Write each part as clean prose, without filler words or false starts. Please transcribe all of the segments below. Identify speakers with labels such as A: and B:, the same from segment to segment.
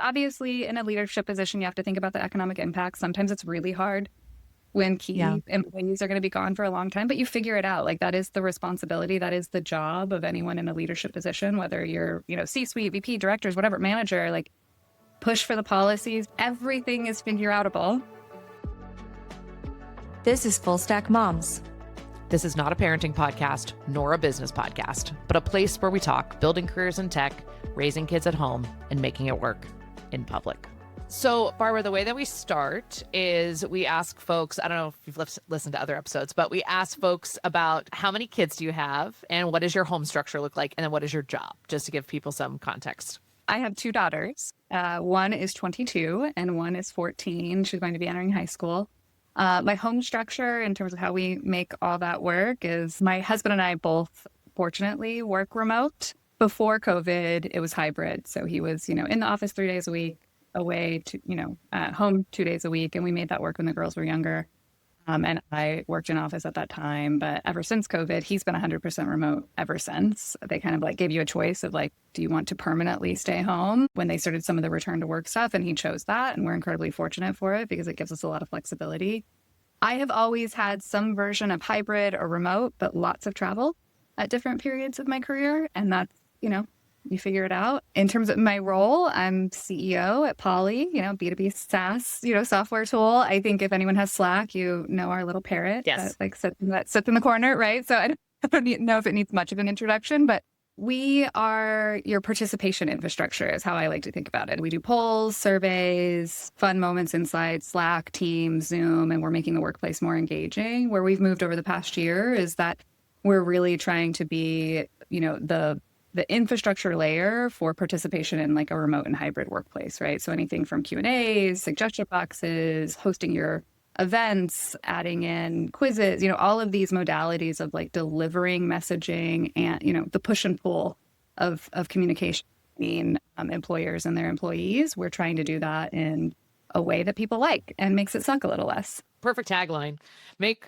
A: obviously in a leadership position, you have to think about the economic impact. Sometimes it's really hard when
B: Yeah.
A: key employees are going to be gone for a long time, but you figure it out. Like that is the responsibility. That is the job of anyone in a leadership position, whether you're, C-suite, VP, directors, whatever, manager, like push for the policies. Everything is figure outable.
B: This is Full Stack Moms.
C: This is not a parenting podcast, nor a business podcast, but a place where we talk building careers in tech, raising kids at home, and making it work in public. So, Barbara, the way that we start is we ask folks, I don't know if you've listened to other episodes, but we ask folks about how many kids do you have and what does your home structure look like and then what is your job, just to give people some context.
A: I have two daughters. One is 22 and one is 14. She's going to be entering high school. My home structure in terms of how we make all that work is my husband and I both fortunately work remote. Before COVID, it was hybrid. So he was, in the office 3 days a week, away to, at home 2 days a week. And we made that work when the girls were younger. And I worked in office at that time. But ever since COVID, he's been 100% remote ever since. They kind of like gave you a choice of like, do you want to permanently stay home when they started some of the return to work stuff? And he chose that. And we're incredibly fortunate for it because it gives us a lot of flexibility. I have always had some version of hybrid or remote, but lots of travel at different periods of my career. And that's, you figure it out. In terms of my role, I'm CEO at Poly, B2B SaaS, software tool. I think if anyone has Slack, our little parrot
C: Yes.
A: that sits in the corner, right? So I don't know if it needs much of an introduction, but we are your participation infrastructure is how I like to think about it. We do polls, surveys, fun moments inside Slack, Teams, Zoom, and we're making the workplace more engaging. Where we've moved over the past year is that we're really trying to be, the infrastructure layer for participation in like a remote and hybrid workplace, right? So anything from Q&As, suggestion boxes, hosting your events, adding in quizzes, all of these modalities of like delivering messaging and, the push and pull of communication between employers and their employees. We're trying to do that in a way that people like and makes it suck a little less.
C: Perfect tagline. Make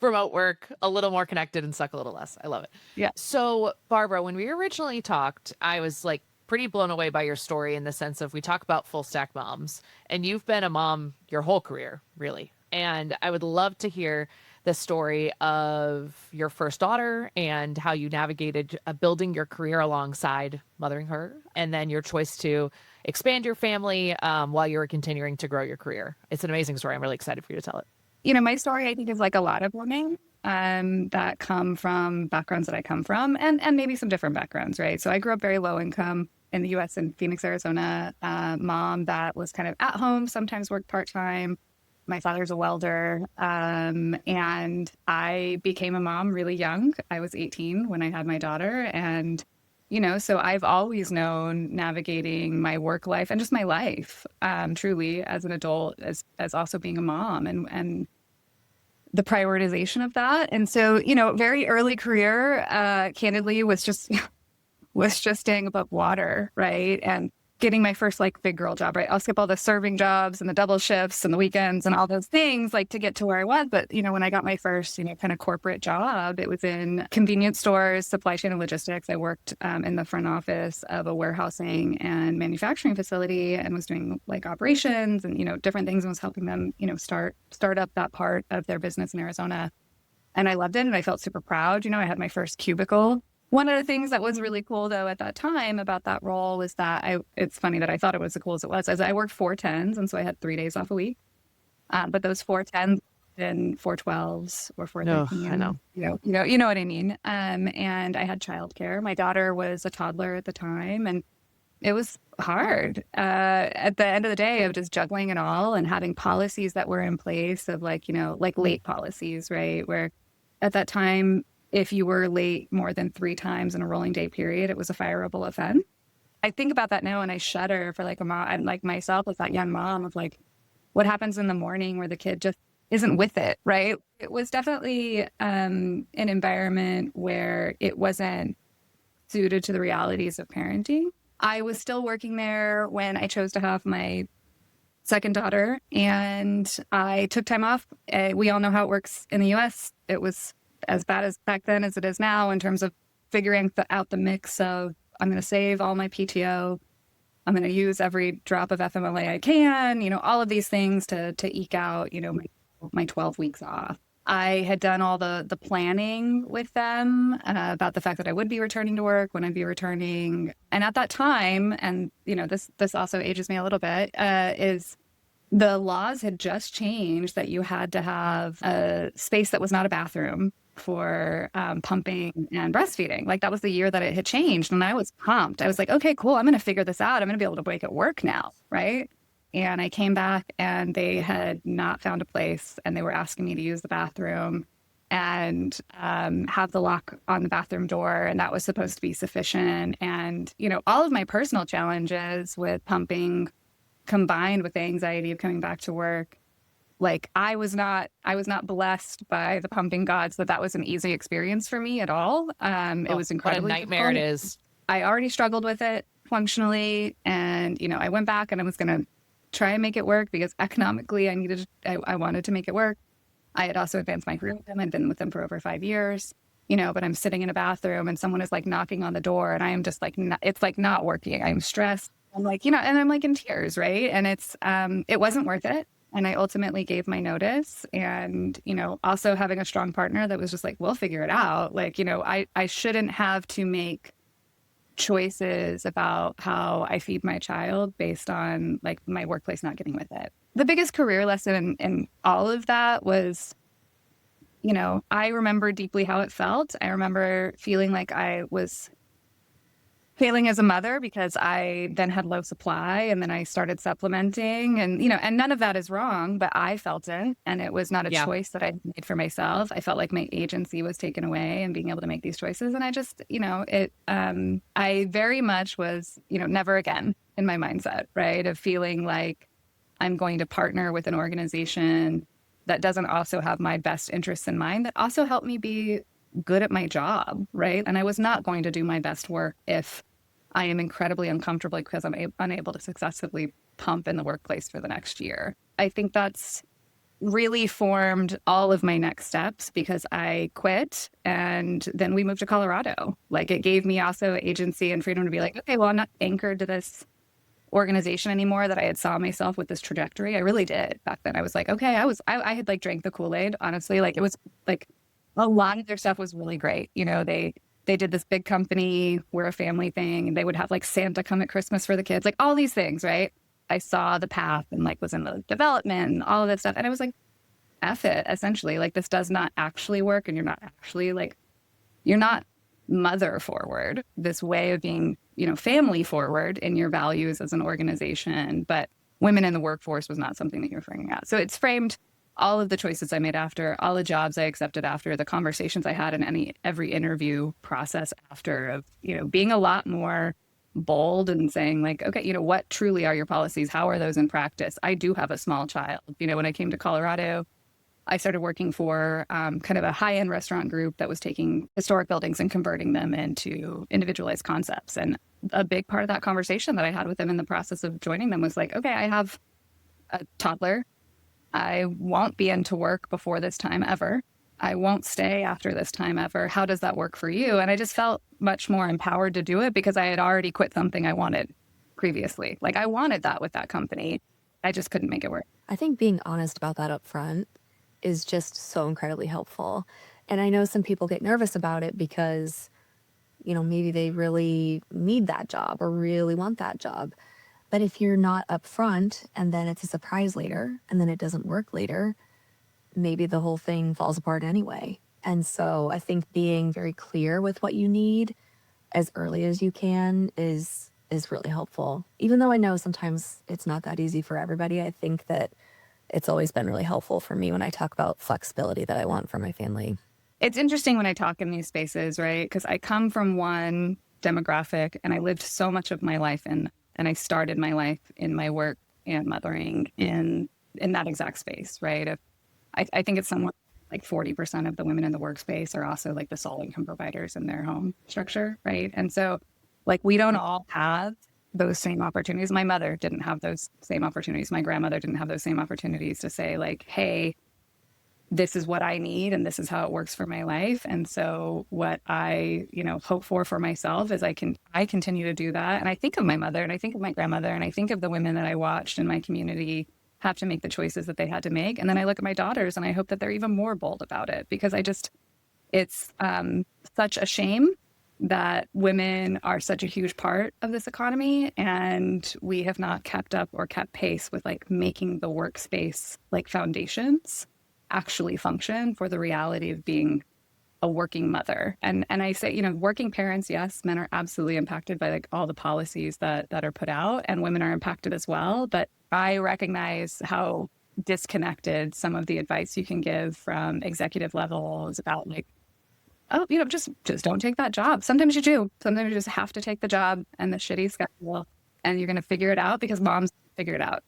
C: remote work a little more connected and suck a little less. I love it.
A: Yeah.
C: So, Barbara, when we originally talked, I was like pretty blown away by your story in the sense of we talk about full stack moms, and you've been a mom your whole career, really. And I would love to hear the story of your first daughter and how you navigated building your career alongside mothering her, and then your choice to expand your family while you were continuing to grow your career. It's an amazing story. I'm really excited for you to tell it.
A: My story, I think, is like a lot of women that come from backgrounds that I come from and maybe some different backgrounds, right? So I grew up very low income in the U.S. in Phoenix, Arizona, mom that was kind of at home, sometimes worked part-time. My father's a welder, and I became a mom really young. I was 18 when I had my daughter, and so I've always known navigating my work life and just my life, truly as an adult, as also being a mom and the prioritization of that. And so, very early career, candidly, was just staying above water, right? And getting my first like big girl job, right? I'll skip all the serving jobs and the double shifts and the weekends and all those things like to get to where I was. But, when I got my first, kind of corporate job, it was in convenience stores, supply chain and logistics. I worked in the front office of a warehousing and manufacturing facility and was doing like operations and, different things and was helping them, start up that part of their business in Arizona. And I loved it. And I felt super proud. I had my first cubicle. One of the things that was really cool, though, at that time about that role was that it's funny that I thought it was as cool as it was, as I worked 4/10s, and so I had 3 days off a week. But those 4/10s and 4/12s or 4/13.
C: No, I know.
A: You know what I mean? And I had childcare. My daughter was a toddler at the time, and it was hard. At the end of the day, of just juggling it all and having policies that were in place of like late policies, right? Where at that time, if you were late more than 3 times in a rolling day period, it was a fireable offense. I think about that now and I shudder for like a mom and like myself as that young mom of like, what happens in the morning where the kid just isn't with it, right? It was definitely an environment where it wasn't suited to the realities of parenting. I was still working there when I chose to have my second daughter and I took time off. We all know how it works in the US. It was as bad as back then as it is now in terms of figuring out the mix of I'm going to save all my PTO. I'm going to use every drop of FMLA I can, all of these things to eke out, my 12 weeks off. I had done all the planning with them about the fact that I would be returning to work, when I'd be returning. And at that time, and this also ages me a little bit, is the laws had just changed that you had to have a space that was not a bathroom for pumping and breastfeeding. Like that was the year that it had changed. And I was pumped. I was like, okay, cool. I'm going to figure this out. I'm going to be able to make it work now. Right. And I came back and they had not found a place and they were asking me to use the bathroom and have the lock on the bathroom door. And that was supposed to be sufficient. And, all of my personal challenges with pumping combined with the anxiety of coming back to work, like I was not blessed by the pumping gods that was an easy experience for me at all. It was incredibly
C: what a nightmare
A: difficult.
C: it is.
A: I already struggled with it functionally. And, I went back and I was going to try and make it work because economically I wanted to make it work. I had also advanced my career with them. I'd been with them for over 5 years, but I'm sitting in a bathroom and someone is like knocking on the door and I am just like, it's like not working. I'm stressed. I'm like, and I'm like in tears. Right. And it wasn't worth it. And I ultimately gave my notice and, also having a strong partner that was just like, we'll figure it out. Like, I shouldn't have to make choices about how I feed my child based on like my workplace not getting with it. The biggest career lesson in all of that was, I remember deeply how it felt. I remember feeling like I was failing as a mother because I then had low supply and then I started supplementing and, and none of that is wrong, but I felt it and it was not a choice that I made for myself. I felt like my agency was taken away and being able to make these choices. And I just, I very much was, never again in my mindset, right? Of feeling like I'm going to partner with an organization that doesn't also have my best interests in mind, that also helped me be good at my job, right? And I was not going to do my best work if I am incredibly uncomfortable because I'm unable to successfully pump in the workplace for the next year. I think that's really formed all of my next steps because I quit and then we moved to Colorado. Like it gave me also agency and freedom to be like, okay, well, I'm not anchored to this organization anymore that I had saw myself with this trajectory. I really did back then. I was like, okay, I had like drank the Kool-Aid, honestly. Like it was like a lot of their stuff was really great. They did this big company, we're a family thing, and they would have like Santa come at Christmas for the kids, like all these things, right? I saw the path and like was in the development and all of that stuff. And I was like, F it, essentially. Like this does not actually work. And you're not actually like, you're not mother forward, this way of being, family forward in your values as an organization. But women in the workforce was not something that you're figuring out. So it's framed all of the choices I made after, all the jobs I accepted after, the conversations I had in every interview process after of, being a lot more bold and saying like, okay, what truly are your policies? How are those in practice? I do have a small child. When I came to Colorado, I started working for kind of a high-end restaurant group that was taking historic buildings and converting them into individualized concepts. And a big part of that conversation that I had with them in the process of joining them was like, okay, I have a toddler. I won't be into work before this time ever. I won't stay after this time ever. How does that work for you? And I just felt much more empowered to do it because I had already quit something I wanted previously. Like I wanted that with that company. I just couldn't make it work.
B: I think being honest about that up front is just so incredibly helpful. And I know some people get nervous about it because, maybe they really need that job or really want that job. But if you're not upfront and then it's a surprise later and then it doesn't work later, maybe the whole thing falls apart anyway. And so I think being very clear with what you need as early as you can is really helpful. Even though I know sometimes it's not that easy for everybody, I think that it's always been really helpful for me when I talk about flexibility that I want for my family.
A: It's interesting when I talk in these spaces, right? Because I come from one demographic and I lived so much of my life and I started my life in my work and mothering in that exact space, right? I think it's somewhat like 40% of the women in the workspace are also like the sole income providers in their home structure, right? And so like we don't all have those same opportunities. My mother didn't have those same opportunities. My grandmother didn't have those same opportunities to say like, hey, this is what I need and this is how it works for my life. And so what I, hope for myself is I continue to do that. And I think of my mother and I think of my grandmother and I think of the women that I watched in my community have to make the choices that they had to make. And then I look at my daughters and I hope that they're even more bold about it, because it's such a shame that women are such a huge part of this economy, and we have not kept up or kept pace with like making the workspace like foundations actually function for the reality of being a working mother. And I say, working parents, yes, men are absolutely impacted by like all the policies that are put out, and women are impacted as well. But I recognize how disconnected some of the advice you can give from executive levels about like, oh, just don't take that job. Sometimes you do. Sometimes you just have to take the job and the shitty schedule, and you're going to figure it out because moms figure it out.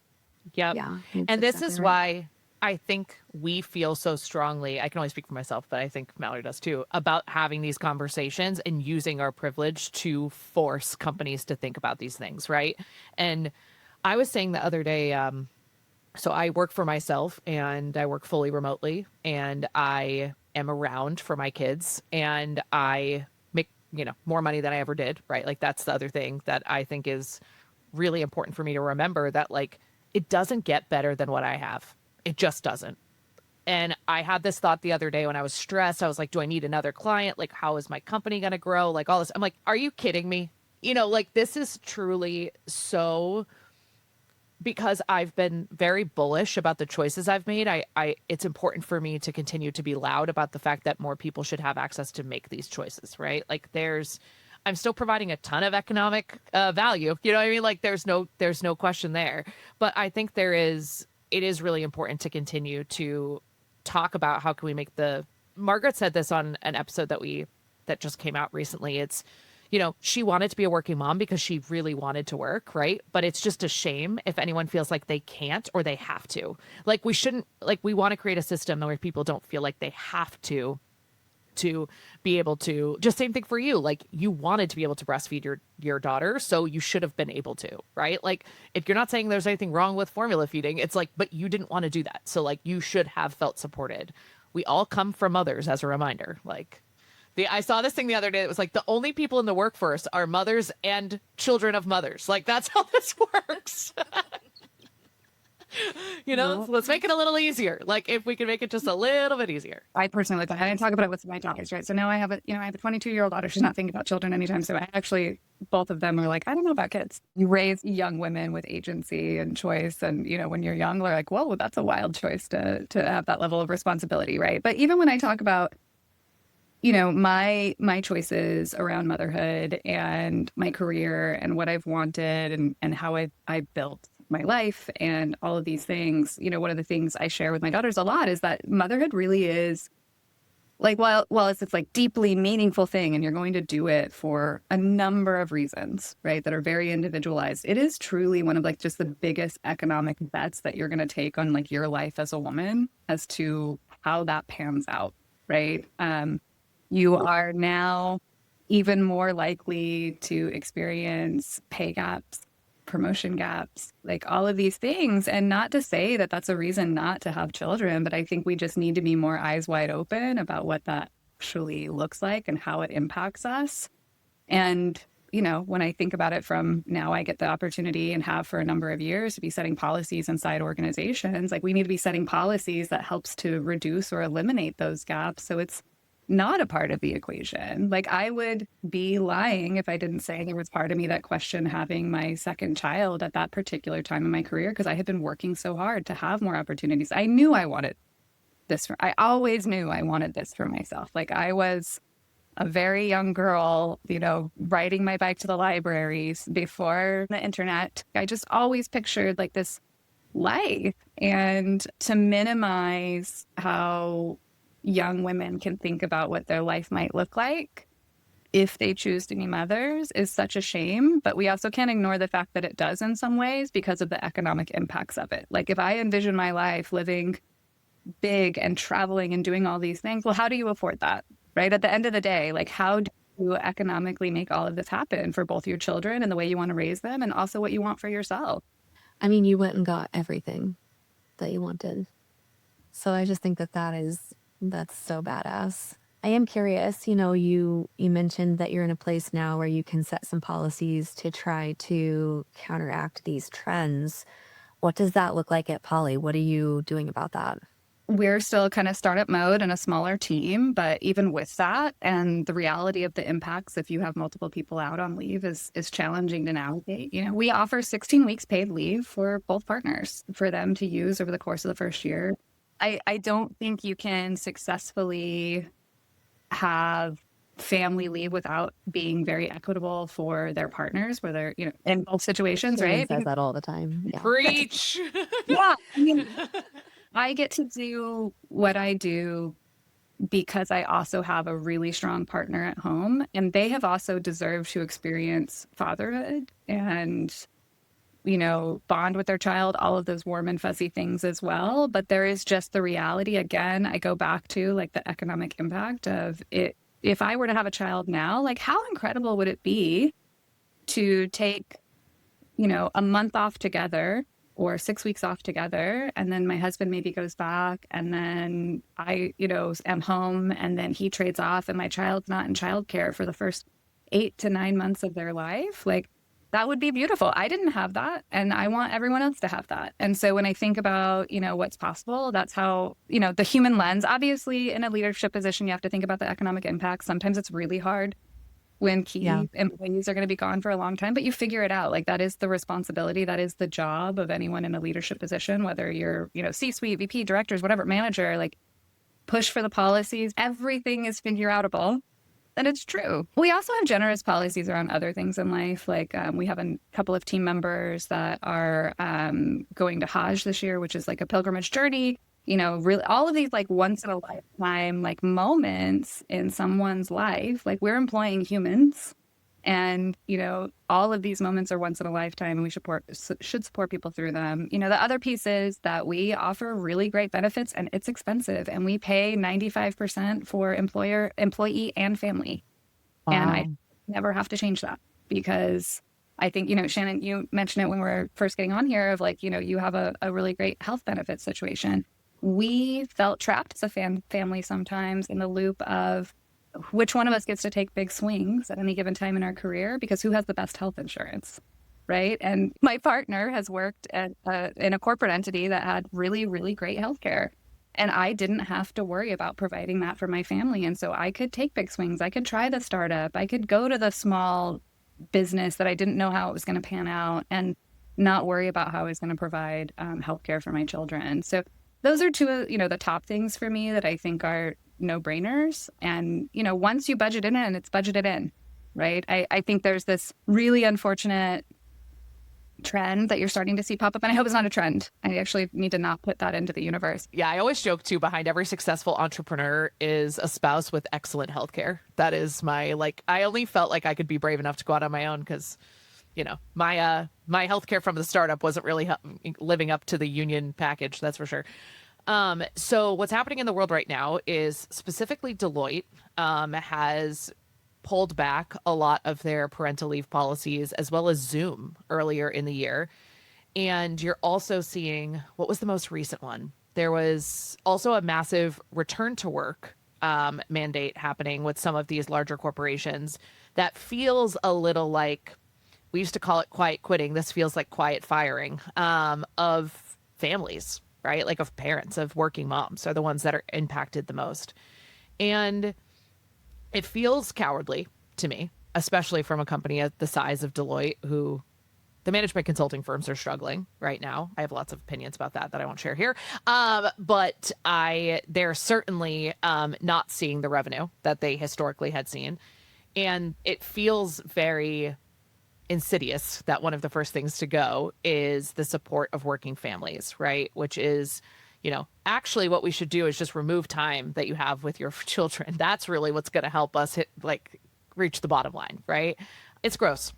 C: Yep.
B: Yeah.
C: And this is why I think we feel so strongly, I can only speak for myself, but I think Mallory does too, about having these conversations and using our privilege to force companies to think about these things, right? And I was saying the other day, so I work for myself and I work fully remotely, and I am around for my kids, and I make, more money than I ever did, right? Like that's the other thing that I think is really important for me to remember, that like it doesn't get better than what I have. It just doesn't. And I had this thought the other day when I was stressed. I was like, do I need another client? Like, how is my company going to grow? Like all this. I'm like, are you kidding me? Like this is truly so, because I've been very bullish about the choices I've made. It's important for me to continue to be loud about the fact that more people should have access to make these choices, right? Like I'm still providing a ton of economic value. You know what I mean? Like there's no question there. But I think it is really important to continue to talk about how can we make Margaret said this on an episode that just came out recently. It's, she wanted to be a working mom because she really wanted to work, right? But it's just a shame if anyone feels like they can't or they have to. Like we shouldn't, like we want to create a system where people don't feel like they have to be able to, just same thing for you. Like you wanted to be able to breastfeed your daughter, so you should have been able to, right? Like if you're not saying there's anything wrong with formula feeding, it's like, but you didn't want to do that. So like you should have felt supported. We all come from mothers, as a reminder. Like I saw this thing the other day that was like the only people in the workforce are mothers and children of mothers. Like that's how this works.
B: No.
C: Let's make it a little easier. Like if we can make it just a little bit easier.
A: I personally like that. I didn't talk about it with my daughters, right? So now I have a 22-year-old daughter. She's not thinking about children anytime soon. Both of them are like, I don't know about kids. You raise young women with agency and choice. And, when you're young, they're like, whoa, that's a wild choice to have that level of responsibility, right? But even when I talk about, my choices around motherhood and my career and what I've wanted and how I built my life and all of these things, one of the things I share with my daughters a lot is that motherhood really is like, while it's this like deeply meaningful thing and you're going to do it for a number of reasons, right, that are very individualized, it is truly one of like just the biggest economic bets that you're going to take on like your life as a woman as to how that pans out, right? You are now even more likely to experience pay gaps, promotion gaps, like all of these things. And not to say that that's a reason not to have children, but I think we just need to be more eyes wide open about what that actually looks like and how it impacts us. And, when I think about it from now, I get the opportunity and have for a number of years to be setting policies inside organizations. Like we need to be setting policies that helps to reduce or eliminate those gaps. So it's not a part of the equation. Like I would be lying if I didn't say there was part of me that questioned having my second child at that particular time in my career, because I had been working so hard to have more opportunities. I knew I wanted this. I always knew I wanted this for myself. Like I was a very young girl, riding my bike to the libraries before the internet. I just always pictured like this life, and to minimize how young women can think about what their life might look like if they choose to be mothers is such a shame. But we also can't ignore the fact that it does in some ways because of the economic impacts of it. Like if I envision my life living big and traveling and doing all these things, well, how do you afford that, right? At the end of the day, like how do you economically make all of this happen for both your children and the way you want to raise them and also what you want for yourself?
B: I mean, you went and got everything that you wanted. So I just think that that's so badass. I am curious, you mentioned that you're in a place now where you can set some policies to try to counteract these trends. What does that look like at Poly? What are you doing about that?
A: We're still kind of startup mode and a smaller team, but even with that and the reality of the impacts if you have multiple people out on leave is challenging to navigate. We offer 16 weeks paid leave for both partners for them to use over the course of the first year. I don't think you can successfully have family leave without being very equitable for their partners, where they're, in both situations,
B: Shannon
A: right?
B: says that all the time. Yeah.
C: Preach.
A: Yeah. I mean, I get to do what I do because I also have a really strong partner at home, and they have also deserved to experience fatherhood and, bond with their child, all of those warm and fuzzy things as well. But there is just the reality. Again, I go back to like the economic impact of it. If I were to have a child now, like how incredible would it be to take, a month off together or 6 weeks off together. And then my husband maybe goes back and then I, am home and then he trades off and my child's not in childcare for the first 8 to 9 months of their life. Like that would be beautiful. I didn't have that and I want everyone else to have that. And so when I think about, what's possible, that's how, the human lens, obviously in a leadership position, you have to think about the economic impact. Sometimes it's really hard when key employees are going to be gone for a long time, but you figure it out. Like that is the responsibility. That is the job of anyone in a leadership position, whether you're, C-suite, VP, directors, whatever, manager, like push for the policies. Everything is figure outable. And it's true. We also have generous policies around other things in life. Like we have a couple of team members that are going to Hajj this year, which is like a pilgrimage journey. Really all of these like once in a lifetime like moments in someone's life, like we're employing humans and, all of these moments are once in a lifetime and we should support people through them. The other piece is that we offer really great benefits and it's expensive and we pay 95% for employee and family.
C: Wow.
A: And I never have to change that because I think, Shannon, you mentioned it when we were first getting on here of like, you have a really great health benefit situation. We felt trapped as a family sometimes in the loop of which one of us gets to take big swings at any given time in our career because who has the best health insurance, right? And my partner has worked in a corporate entity that had really, really great healthcare. And I didn't have to worry about providing that for my family. And so I could take big swings. I could try the startup. I could go to the small business that I didn't know how it was going to pan out and not worry about how I was going to provide healthcare for my children. So those are two of, the top things for me that I think are no-brainers. And, once you budget in and it's budgeted in, right? I think there's this really unfortunate trend that you're starting to see pop up. And I hope it's not a trend. I actually need to not put that into the universe.
C: Yeah, I always joke too, behind every successful entrepreneur is a spouse with excellent healthcare. That is my, I only felt like I could be brave enough to go out on my own because, my healthcare from the startup wasn't really living up to the union package. That's for sure. So what's happening in the world right now is specifically Deloitte has pulled back a lot of their parental leave policies, as well as Zoom earlier in the year. And you're also seeing, what was the most recent one? There was also a massive return to work mandate happening with some of these larger corporations that feels a little like, we used to call it quiet quitting. This feels like quiet firing of families, right? Like of parents, of working moms are the ones that are impacted the most. And it feels cowardly to me, especially from a company at the size of Deloitte, who the management consulting firms are struggling right now. I have lots of opinions about that I won't share here. But they're certainly not seeing the revenue that they historically had seen. And it feels very insidious that one of the first things to go is the support of working families, right? Which is, actually what we should do is just remove time that you have with your children. That's really what's going to help us reach the bottom line, right? It's gross.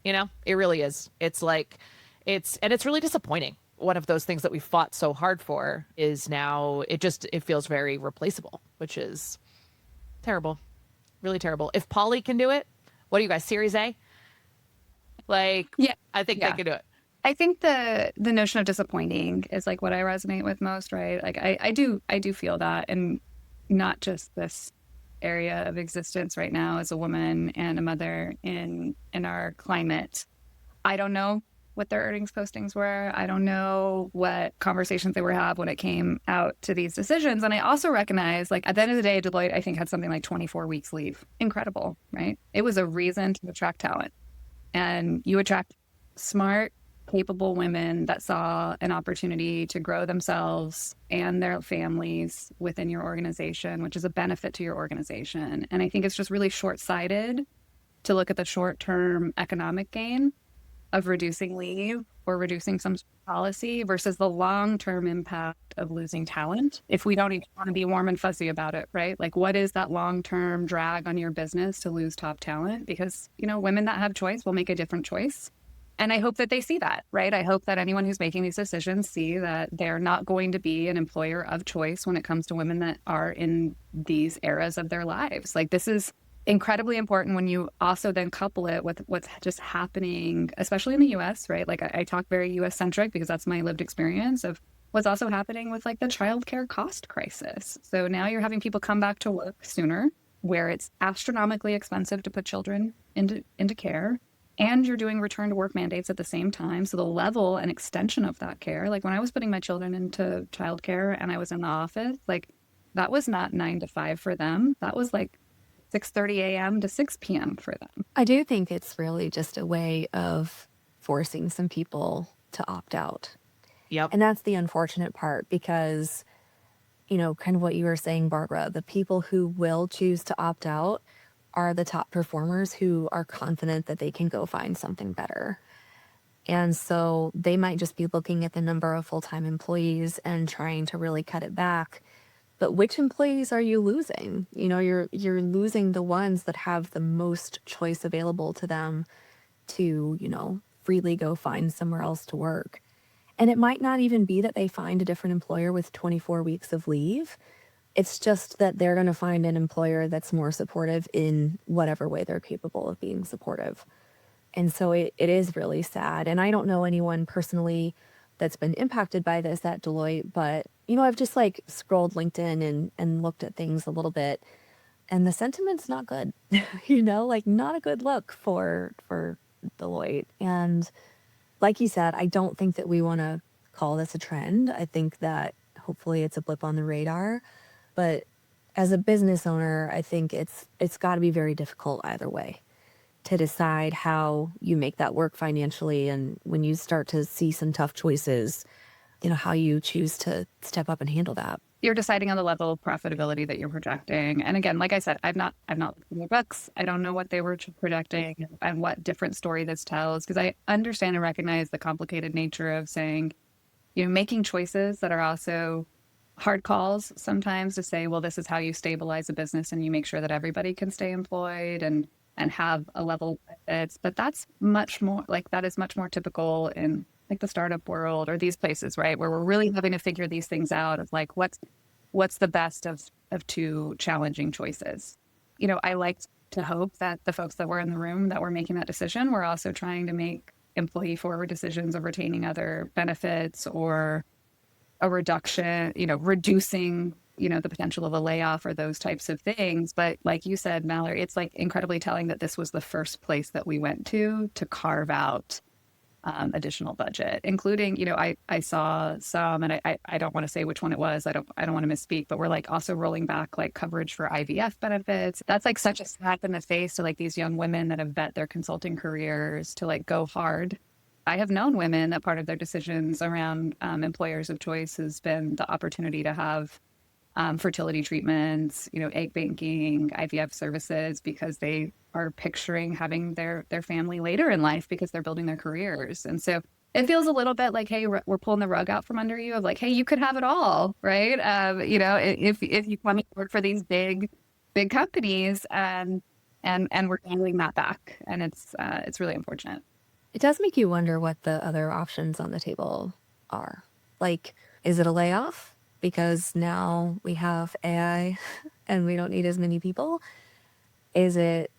C: It really is. It's really disappointing. One of those things that we fought so hard for is now it feels very replaceable, which is terrible, really terrible. If Polly can do it, what are you guys, Series A?
A: Yeah.
C: I think they can do it.
A: I think the notion of disappointing is like what I resonate with most, right? Like I do feel that, and not just this area of existence right now as a woman and a mother in our climate. I don't know what their earnings postings were. I don't know what conversations they were have when it came out to these decisions. And I also recognize, like, at the end of the day, Deloitte, I think, had something like 24 weeks leave. Incredible, right? It was a reason to attract talent. And you attract smart, capable women that saw an opportunity to grow themselves and their families within your organization, which is a benefit to your organization. And I think it's just really short sighted to look at the short term economic gain of reducing leave or reducing some policy versus the long term impact of losing talent. If we don't even want to be warm and fuzzy about it, right? Like, what is that long term drag on your business to lose top talent? Because, women that have choice will make a different choice. And I hope that they see that, right? I hope that anyone who's making these decisions see that they're not going to be an employer of choice when it comes to women that are in these eras of their lives. Like, this is incredibly important when you also then couple it with what's just happening, especially in the US, right? Like, I talk very US centric because that's my lived experience of what's also happening with like the childcare cost crisis. So now you're having people come back to work sooner, where it's astronomically expensive to put children into care. And you're doing return to work mandates at the same time. So the level and extension of that care, like when I was putting my children into childcare and I was in the office, like that was not 9 to 5 for them. That was like 6:30 a.m. to 6 p.m. for them.
B: I do think it's really just a way of forcing some people to opt out.
C: Yep.
B: And that's the unfortunate part because, kind of what you were saying, Barbara, the people who will choose to opt out are the top performers who are confident that they can go find something better. And so they might just be looking at the number of full-time employees and trying to really cut it back. But which employees are you losing? You're losing the ones that have the most choice available to them to, freely go find somewhere else to work. And it might not even be that they find a different employer with 24 weeks of leave. It's just that they're going to find an employer that's more supportive in whatever way they're capable of being supportive. And so it is really sad. And I don't know anyone personally that's been impacted by this at Deloitte, but, I've just like scrolled LinkedIn and looked at things a little bit, and the sentiment's not good, like not a good look for Deloitte. And like you said, I don't think that we want to call this a trend. I think that hopefully it's a blip on the radar. But as a business owner, I think it's got to be very difficult either way to decide how you make that work financially. And when you start to see some tough choices, how you choose to step up and handle that.
A: You're deciding on the level of profitability that you're projecting. And again, like I said, I've not looked in their books. I don't know what they were projecting and what different story this tells, because I understand and recognize the complicated nature of saying, making choices that are also hard calls sometimes to say, well, this is how you stabilize a business and you make sure that everybody can stay employed and have a level of benefits. But that's much more that is much more typical in like the startup world or these places, right? Where we're really having to figure these things out of like, what's the best of two challenging choices. I like to hope that the folks that were in the room that were making that decision were also trying to make employee forward decisions of retaining other benefits or a reduction, reducing, the potential of a layoff or those types of things. But like you said, Mallory, it's like incredibly telling that this was the first place that we went to carve out additional budget, including, I saw some, and I don't want to say which one it was. I don't want to misspeak, but we're like also rolling back like coverage for IVF benefits. That's like such a slap in the face to like these young women that have bet their consulting careers to like go hard. I have known women that part of their decisions around employers of choice has been the opportunity to have fertility treatments, egg banking, IVF services, because they are picturing having their family later in life because they're building their careers. And so it feels a little bit like, hey, we're pulling the rug out from under you of like, hey, you could have it all, right? If you come to work for these big companies and we're handling that back. And it's really unfortunate.
B: It does make you wonder what the other options on the table are. Like, is it a layoff? Because now we have AI and we don't need as many people. Is it,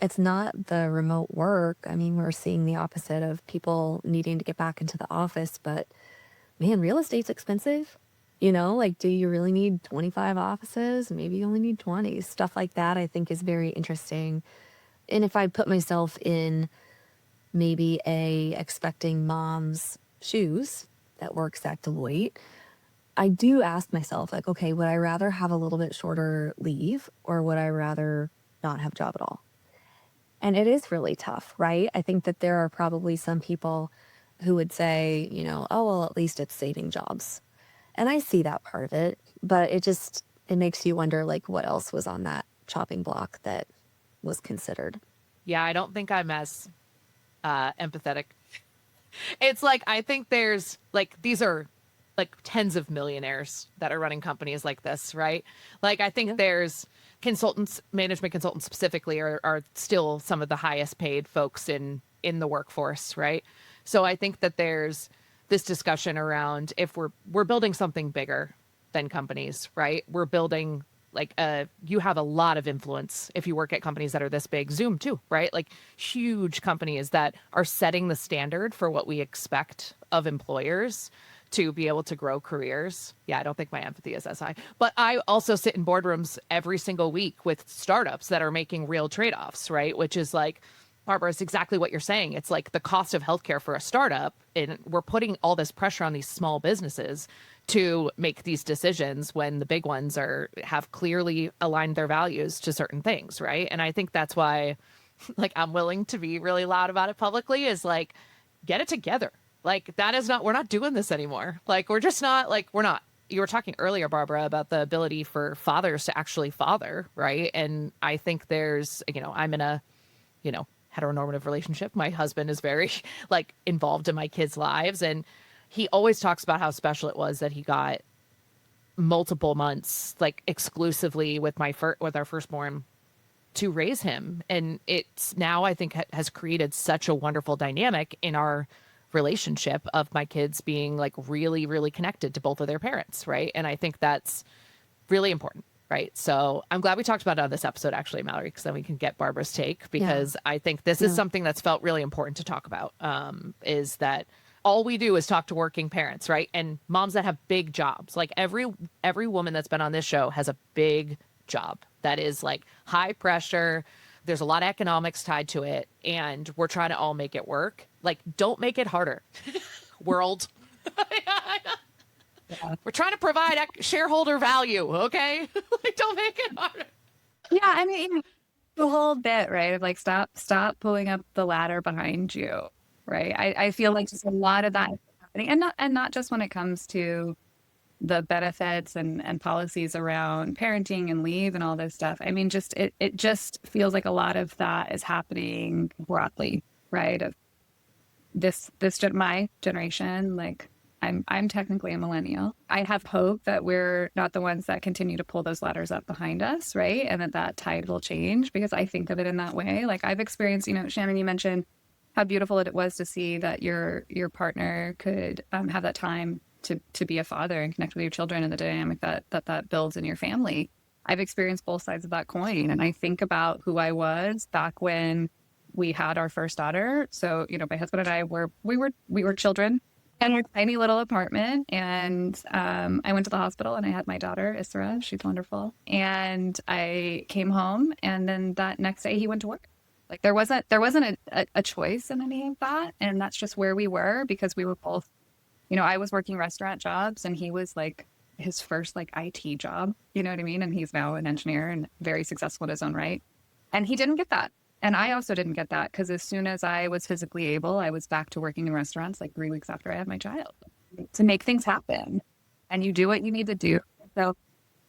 B: It's not the remote work. I mean, we're seeing the opposite of people needing to get back into the office, but man, real estate's expensive. Like, do you really need 25 offices? Maybe you only need 20. Stuff like that, I think, is very interesting. And if I put myself in maybe a expecting mom's shoes that works at Deloitte, I do ask myself, like, okay, would I rather have a little bit shorter leave or would I rather not have a job at all? And it is really tough, right? I think that there are probably some people who would say, oh, well, at least it's saving jobs. And I see that part of it, but it makes you wonder, like, what else was on that chopping block that was considered.
C: Yeah, I don't think I'm as empathetic. It's like, I think there's like, these are like tens of millionaires that are running companies like this, right? Like, I think
B: Yeah.
C: there's consultants, management consultants specifically are still some of the highest paid folks in the workforce, right? So I think that there's this discussion around, if we're building something bigger than companies, right? We're building like you have a lot of influence if you work at companies that are this big. Zoom too, right? Like huge companies that are setting the standard for what we expect of employers to be able to grow careers. Yeah, I don't think my empathy is as high. But I also sit in boardrooms every single week with startups that are making real trade-offs, right? Which is like, Barbara, it's exactly what you're saying. It's like the cost of healthcare for a startup, and we're putting all this pressure on these small businesses to make these decisions when the big ones have clearly aligned their values to certain things, right? And I think that's why, like, I'm willing to be really loud about it publicly, is like, get it together. Like, that is not, we're not doing this anymore. Like, we're just not, like, we're not. You were talking earlier, Barbara, about the ability for fathers to actually father, right? And I think there's, I'm in a, heteronormative relationship. My husband is very like involved in my kids' lives, and he always talks about how special it was that he got multiple months like exclusively with with our firstborn to raise him. And it's now, I think, has created such a wonderful dynamic in our relationship of my kids being like really, really connected to both of their parents, right? And I think that's really important, right? So I'm glad we talked about it on this episode, actually, Mallory, because then we can get Barbara's take, because I think this is something that's felt really important to talk about, is that all we do is talk to working parents, right? And moms that have big jobs. Like every woman that's been on this show has a big job that is like high pressure. There's a lot of economics tied to it, and we're trying to all make it work. Like, don't make it harder, world.
A: Yeah.
C: We're trying to provide shareholder value, okay? Like, don't make it harder.
A: Yeah, I mean, the whole bit, right? Of like, stop pulling up the ladder behind you, right? I feel like just a lot of that is happening, and not just when it comes to the benefits and policies around parenting and leave and all this stuff. I mean, just it just feels like a lot of that is happening broadly, right? Of my generation, like I'm technically a millennial. I have hope that we're not the ones that continue to pull those ladders up behind us, right? And that tide will change, because I think of it in that way. Like I've experienced, Shannon, you mentioned how beautiful it was to see that your partner could have that time to be a father and connect with your children, and the dynamic that builds in your family. I've experienced both sides of that coin, and I think about who I was back when we had our first daughter. So, my husband and I we were children in our tiny little apartment, and I went to the hospital and I had my daughter Isra. She's wonderful, and I came home, and then that next day he went to work. Like there wasn't a choice in any of that, and that's just where we were, because we were both. I was working restaurant jobs, and he was like his first like IT job. You know what I mean? And he's now an engineer and very successful in his own right. And he didn't get that. And I also didn't get that, because as soon as I was physically able, I was back to working in restaurants like 3 weeks after I had my child, to make things happen. And you do what you need to do. So,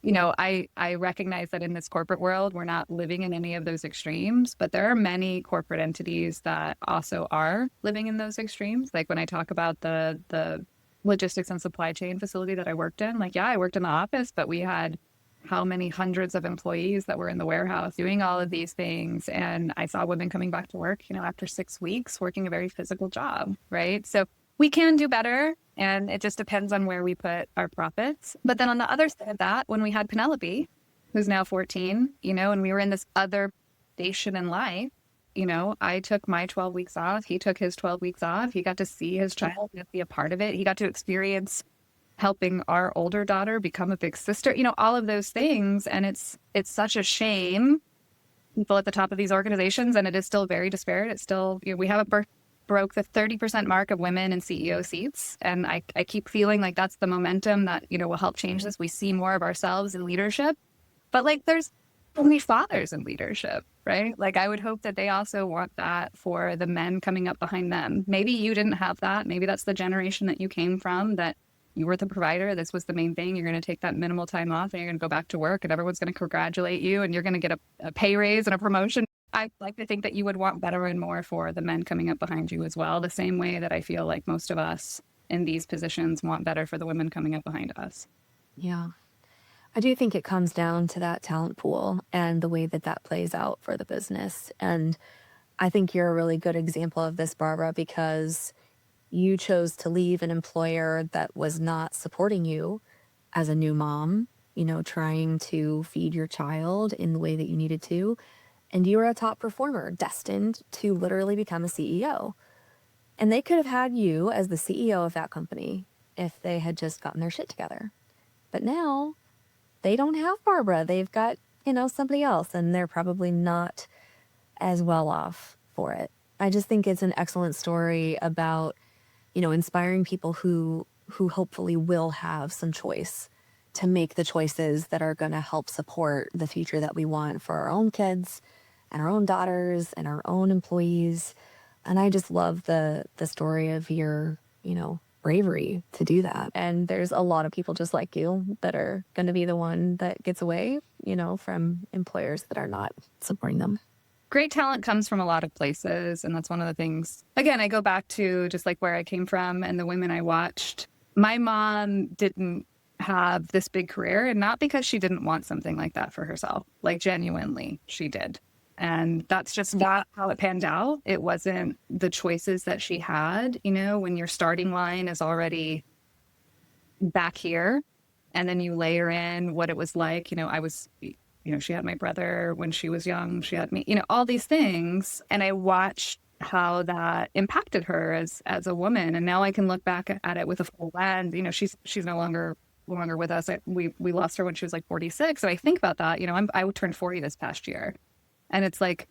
A: I recognize that in this corporate world, we're not living in any of those extremes, but there are many corporate entities that also are living in those extremes. Like when I talk about the logistics and supply chain facility that I worked in, like, yeah, I worked in the office, but we had how many hundreds of employees that were in the warehouse doing all of these things. And I saw women coming back to work, after 6 weeks working a very physical job, right? So we can do better, and it just depends on where we put our profits. But then on the other side of that, when we had Penelope, who's now 14, and we were in this other station in life, I took my 12 weeks off. He took his 12 weeks off. He got to see his child, he got to be a part of it. He got to experience helping our older daughter become a big sister, all of those things. And it's such a shame, people at the top of these organizations, and it is still very disparate. It's still, we haven't broke the 30% mark of women in CEO seats. And I keep feeling like that's the momentum that, will help change this. We see more of ourselves in leadership, but like there's so many fathers in leadership, right? Like I would hope that they also want that for the men coming up behind them. Maybe you didn't have that. Maybe that's the generation that you came from, that you were the provider. This was the main thing. You're going to take that minimal time off and you're going to go back to work and everyone's going to congratulate you and you're going to get a pay raise and a promotion. I like to think that you would want better and more for the men coming up behind you as well, the same way that I feel like most of us in these positions want better for the women coming up behind us.
B: Yeah. I do think it comes down to that talent pool and the way that that plays out for the business. And I think you're a really good example of this, Barbara, because you chose to leave an employer that was not supporting you as a new mom, trying to feed your child in the way that you needed to. And you were a top performer, destined to literally become a CEO. And they could have had you as the CEO of that company if they had just gotten their shit together. But now they don't have Barbara. They've got, somebody else, and they're probably not as well off for it. I just think it's an excellent story about, inspiring people who hopefully will have some choice to make the choices that are going to help support the future that we want for our own kids and our own daughters and our own employees. And I just love the story of your, bravery to do that. And there's a lot of people just like you that are going to be the one that gets away, from employers that are not supporting them.
A: Great talent comes from a lot of places. And that's one of the things, again, I go back to just like where I came from and the women I watched. My mom didn't have this big career, and not because she didn't want something like that for herself. Like genuinely, she did. And that's just not how it panned out. It wasn't the choices that she had, when your starting line is already back here and then you layer in what it was like, I was, she had my brother when she was young, she had me, all these things. And I watched how that impacted her as a woman. And now I can look back at it with a full lens. She's no longer with us. We lost her when she was like 46. So I think about that, I turned 40 this past year. And it's like,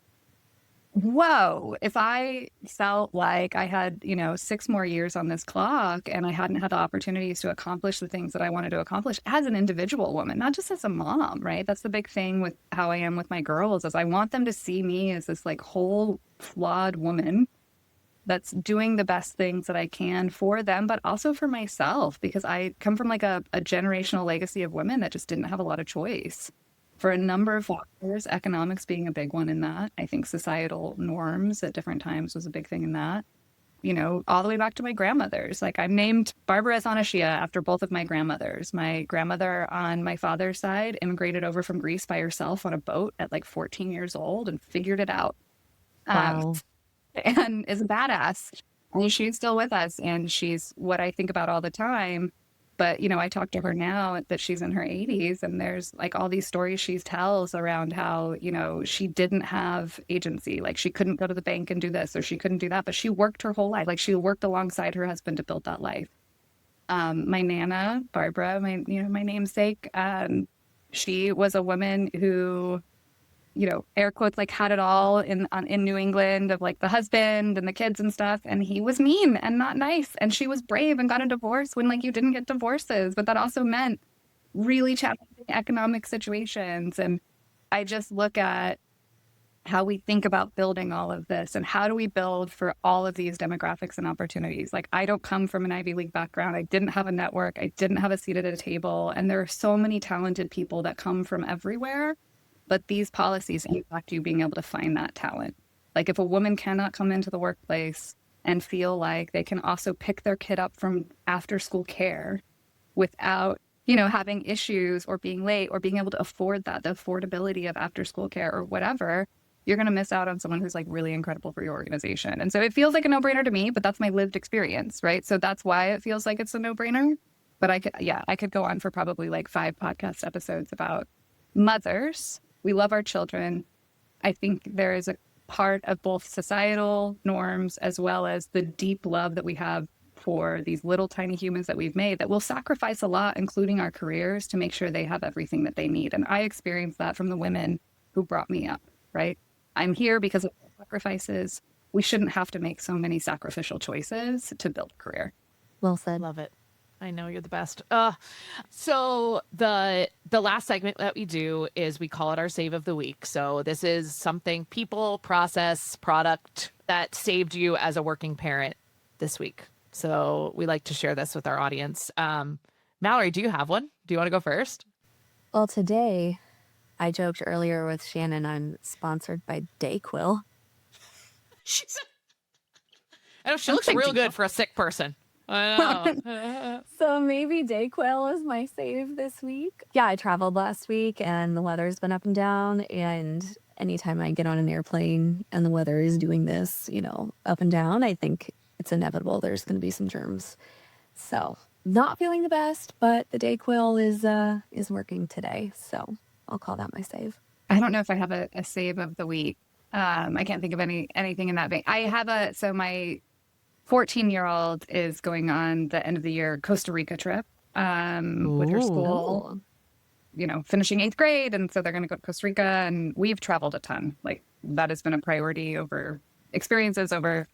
A: whoa, if I felt like I had, 6 more years on this clock and I hadn't had the opportunities to accomplish the things that I wanted to accomplish as an individual woman, not just as a mom, right? That's the big thing with how I am with my girls, is I want them to see me as this like whole flawed woman that's doing the best things that I can for them, but also for myself, because I come from like a generational legacy of women that just didn't have a lot of choice. For a number of factors, economics being a big one in that. I think societal norms at different times was a big thing in that. All the way back to my grandmothers. Like I'm named Barbara Athanasiou after both of my grandmothers. My grandmother on my father's side immigrated over from Greece by herself on a boat at like 14 years old and figured it out.
B: Wow.
A: And is a badass. And she's still with us. And she's what I think about all the time. But, I talk to her now that she's in her 80s, and there's like all these stories she tells around how, she didn't have agency. Like she couldn't go to the bank and do this, or she couldn't do that, but she worked her whole life. Like she worked alongside her husband to build that life. My Nana, Barbara, my namesake, she was a woman who, air quotes, like had it all in New England, of like the husband and the kids and stuff. And he was mean and not nice. And she was brave and got a divorce when like you didn't get divorces. But that also meant really challenging economic situations. And I just look at how we think about building all of this and how do we build for all of these demographics and opportunities. Like I don't come from an Ivy League background. I didn't have a network. I didn't have a seat at a table. And there are so many talented people that come from everywhere. But these policies impact you being able to find that talent. Like if a woman cannot come into the workplace and feel like they can also pick their kid up from after school care without, having issues or being late or being able to afford that, the affordability of after school care or whatever, you're going to miss out on someone who's like really incredible for your organization. And so it feels like a no-brainer to me, but that's my lived experience, right? So that's why it feels like it's a no-brainer. But I could go on for probably like 5 podcast episodes about mothers. We love our children. I think there is part of both societal norms as well as the deep love that we have for these little tiny humans that we've made, that we'll sacrifice a lot, including our careers, to make sure they have everything that they need. And I experienced that from the women who brought me up, right? I'm here because of sacrifices. We shouldn't have to make so many sacrificial choices to build a career.
B: Well said.
C: Love it. I know you're the best. So the last segment that we do is we call it our save of the week. So this is something, people, process, product that saved you as a working parent this week. So we like to share this with our audience. Mallory, do you have one? Do you want to go first?
B: Well, today I joked earlier with Shannon, I'm sponsored by Dayquil.
C: I know she looks real good for a sick person. I know.
B: So maybe Dayquil is my save this week. Yeah, I traveled last week and the weather's been up and down. And anytime I get on an airplane and the weather is doing this, up and down, I think it's inevitable there's going to be some germs. So not feeling the best, but the Dayquil is working today. So I'll call that my save.
A: I don't know if I have a save of the week. I can't think of anything in that vein. I have so my 14-year-old is going on the end of the year Costa Rica trip with her school, finishing 8th grade. And so they're going to go to Costa Rica, and we've traveled a ton. Like, that has been a priority over experiences, over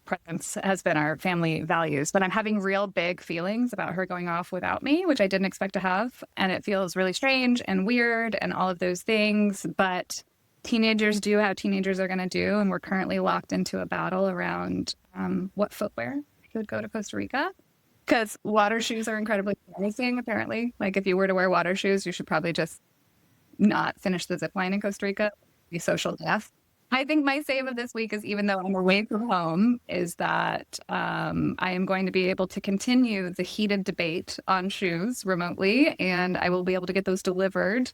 A: presence has been our family values. But I'm having real big feelings about her going off without me, which I didn't expect to have. And it feels really strange and weird and all of those things. But teenagers do how teenagers are going to do. And we're currently locked into a battle around what footwear should go to Costa Rica. Because water shoes are incredibly embarrassing, apparently. Like, if you were to wear water shoes, you should probably just not finish the zip line in Costa Rica. Be social death. I think my save of this week is, even though I'm away from home, is that I am going to be able to continue the heated debate on shoes remotely, and I will be able to get those delivered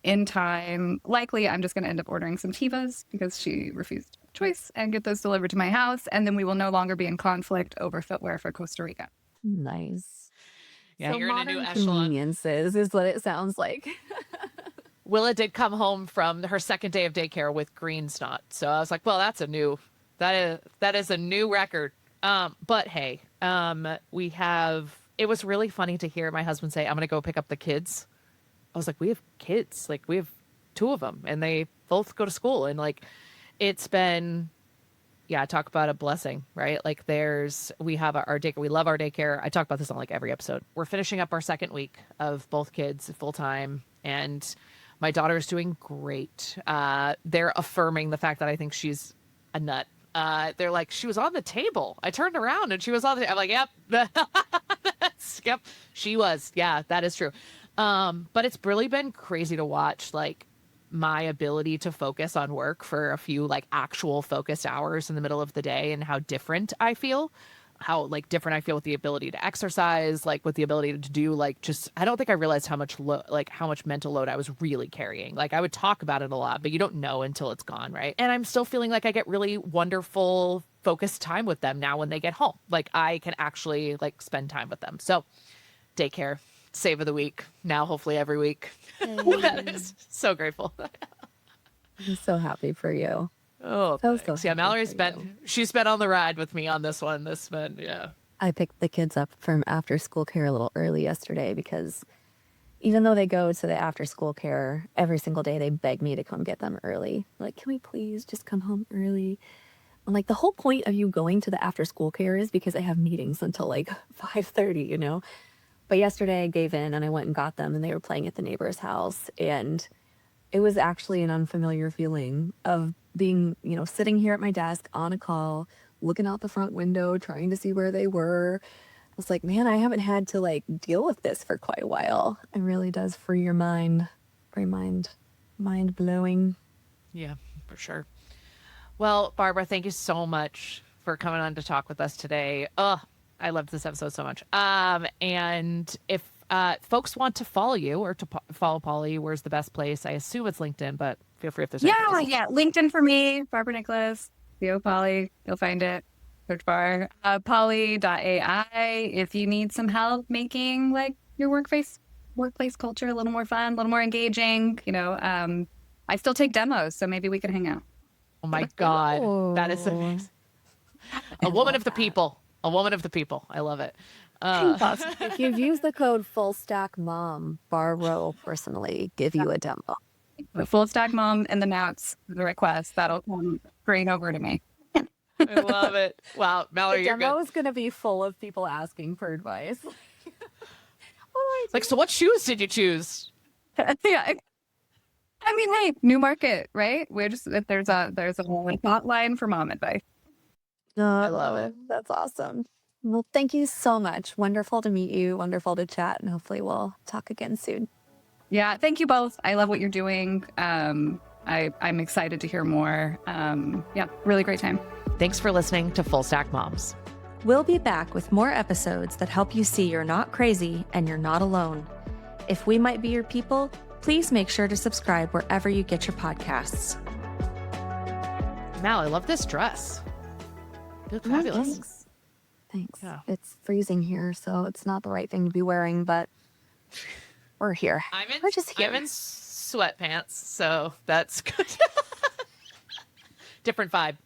A: in time. Likely, I'm just going to end up ordering some Tevas because she refused choice, and get those delivered to my house, and then we will no longer be in conflict over footwear for Costa Rica.
B: Nice.
C: Yeah,
B: so
C: you're in a
B: modern
C: new echelon.
B: Conveniences is what it sounds like.
C: Willa did come home from her second day of daycare with green snot. So I was like, well, that is a new record. But hey, it was really funny to hear my husband say, I'm going to go pick up the kids. I was like, we have kids, like we have 2 of them and they both go to school. And like, it's been, talk about a blessing, right? Like we have our daycare. We love our daycare. I talk about this on like every episode. We're finishing up our second week of both kids full time, and my daughter is doing great. They're affirming the fact that I think she's a nut. They're like, she was on the table. I turned around and she was on the, I'm like, yep, yep, she was. Yeah, that is true. But it's really been crazy to watch, like, my ability to focus on work for a few like actual focused hours in the middle of the day, and how different I feel. How like different I feel with the ability to exercise, like with the ability to do like just, I don't think I realized how much how much mental load I was really carrying. Like, I would talk about it a lot, but you don't know until it's gone, right? And I'm still feeling like I get really wonderful focused time with them now when they get home. Like, I can actually like spend time with them. So daycare, save of the week, now hopefully every week. So grateful.
B: I'm so happy for you.
C: Oh,
B: so
C: yeah, Mallory's she's been on the ride with me on this one.
B: I picked the kids up from after school care a little early yesterday because even though they go to the after school care every single day, they beg me to come get them early. Like, can we please just come home early? I'm like, the whole point of you going to the after school care is because I have meetings until like 5:30, But yesterday I gave in and I went and got them, and they were playing at the neighbor's house. And it was actually an unfamiliar feeling of being, sitting here at my desk on a call, looking out the front window, trying to see where they were. I was like, man, I haven't had to like deal with this for quite a while. It really does free your mind. Very mind blowing.
C: Yeah, for sure. Well, Barbara, thank you so much for coming on to talk with us today. I loved this episode so much. And if folks want to follow you or to follow Polly, where's the best place? I assume it's LinkedIn, but feel free if there's
A: LinkedIn for me, Barbara Nicholas, Theo Polly, you'll find it. Search bar polly.ai if you need some help making like your workplace culture a little more fun, a little more engaging. I still take demos, so maybe we could hang out.
C: Oh my God. That is
B: Oh,
C: amazing.
B: I
C: A woman
B: love
C: of the
B: that.
C: people. A woman of the people. I love it. Uh,
A: Awesome.
B: If you've used the code FullStackMom, Baro personally give you a demo.
A: The full stack mom and the notes, the request, that'll come straight over to me.
C: I love it. Wow.
B: The
C: Mallory, you're good.
B: demo is going to be full of people asking for advice. What do I
C: Like, so what shoes did you choose?
A: Yeah. I mean, hey, new market, right? We're just there's a whole hotline for mom advice.
B: do?
C: I love it.
B: That's awesome. Well, thank you so much. Wonderful to meet you. Wonderful to chat. And hopefully we'll talk again soon.
A: Yeah, thank you both. I love what you're doing. I'm excited to hear more. Yeah, really great time.
C: Thanks for listening to Full Stack Moms.
B: We'll be back with more episodes that help you see you're not crazy and you're not alone. If we might be your people, please make sure to subscribe wherever you get your podcasts.
C: Mal, I love this dress. You look fabulous.
B: Thanks.
C: Yeah.
B: It's freezing here, so it's not the right thing to be wearing, but we're here. We're just here.
C: I'm in sweatpants, so that's good. Different vibe.